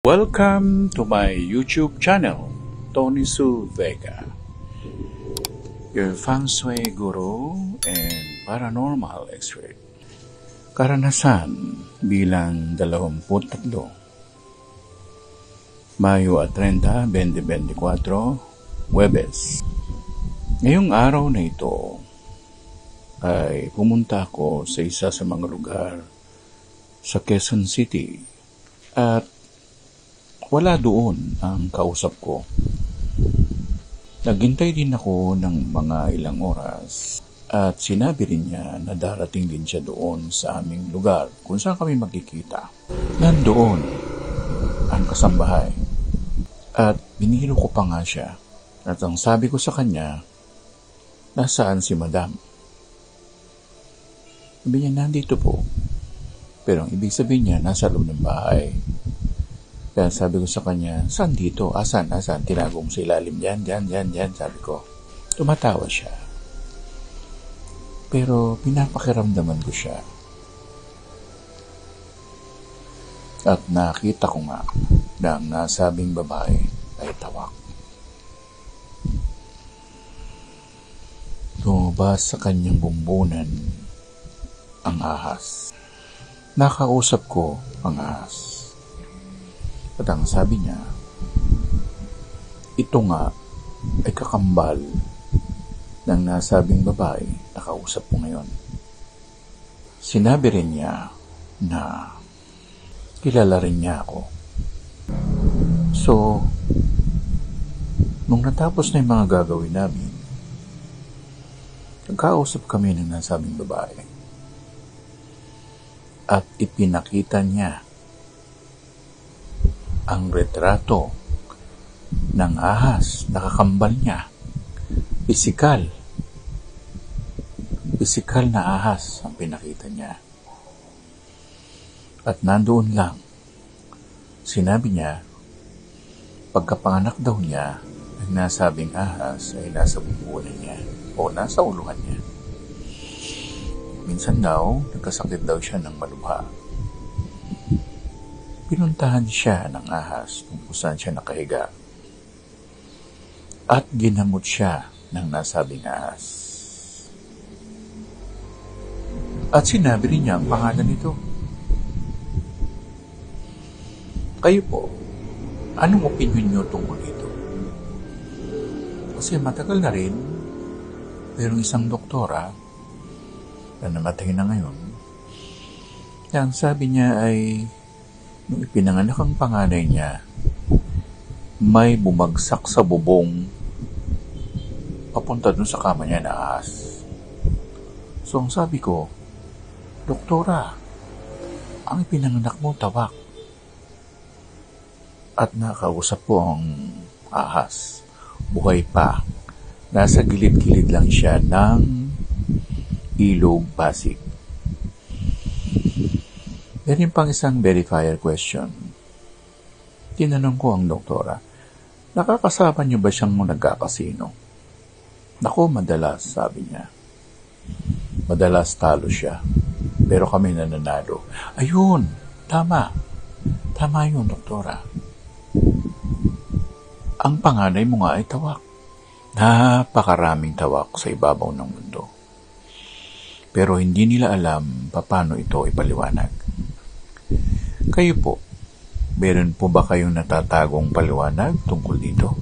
Welcome to my YouTube channel, Tony Su Vega, your feng shui guru and paranormal expert. Karanasan bilang 23, Mayo 30, 2024, Huwebes. Ngayong araw na ito ay pumunta ako sa isa sa mga lugar sa Quezon City at wala doon ang kausap ko. Naghintay din ako ng mga ilang oras at sinabi rin niya na darating din siya doon sa aming lugar kung saan kami magkikita. Nandoon ang kasambahay at biniro ko pa nga siya at ang sabi ko sa kanya, nasaan si Madam? Sabi niya, nandito po. Pero ang ibig sabihin niya, nasa loob ng bahay. Kaya sabi ko sa kanya, saan dito? Asan? Tinago mo sa ilalim dyan, sabi ko. Tumatawa siya. Pero pinapakiramdaman ko siya. At nakita ko nga na ang nasabing babae ay tawak. Lumabas sa kanyang bumbunan ang ahas. Nakausap ko ang ahas. At ang sabi niya, ito nga ay kakambal ng nasabing babae na kausap ko ngayon. Sinabi rin niya na kilala rin niya ako. So, nung natapos na yung mga gagawin namin, nagkausap kami ng nasabing babae. At ipinakita niya ang retrato ng ahas na kakambal niya. Pisikal na ahas ang pinakita niya. At nandoon lang, sinabi niya, pagkapanganak daw niya, ang nasabing ahas ay nasa bumbunan niya o nasa uluhan niya. Minsan daw, nagkasakit daw siya ng malubha. Pinuntahan siya ng ahas kung saan siya nakahiga. At ginamot siya ng nasabing ahas. At sinabi rin niya ang pangalan nito. Kayo po, anong opinion niyo tungkol dito? Kasi matagal na rin, mayroong isang doktora na namatay na ngayon. Ang sabi niya ay, nung ipinanganak ang panganay niya, may bumagsak sa bubong papunta dun sa kama niya na ahas. So ang sabi ko, doktora, ang ipinanganak mo tawak. At nakausap ko ang ahas. Buhay pa. Nasa gilid-gilid lang siya ng ilog Pasig. Meron pang isang verifier question. Tinanong ko ang doktora, nakakasama niyo ba siyang nagkakasino? Naku, madalas, sabi niya. Madalas talo siya, pero kami nananalo. Ayun, tama. Tama yun, doktora. Ang panganay mo nga ay tawak. Napakaraming tawak sa ibabaw ng mundo. Pero hindi nila alam paano ito ipaliwanag. Kayo po, meron po ba kayong natatagong paliwanag tungkol dito?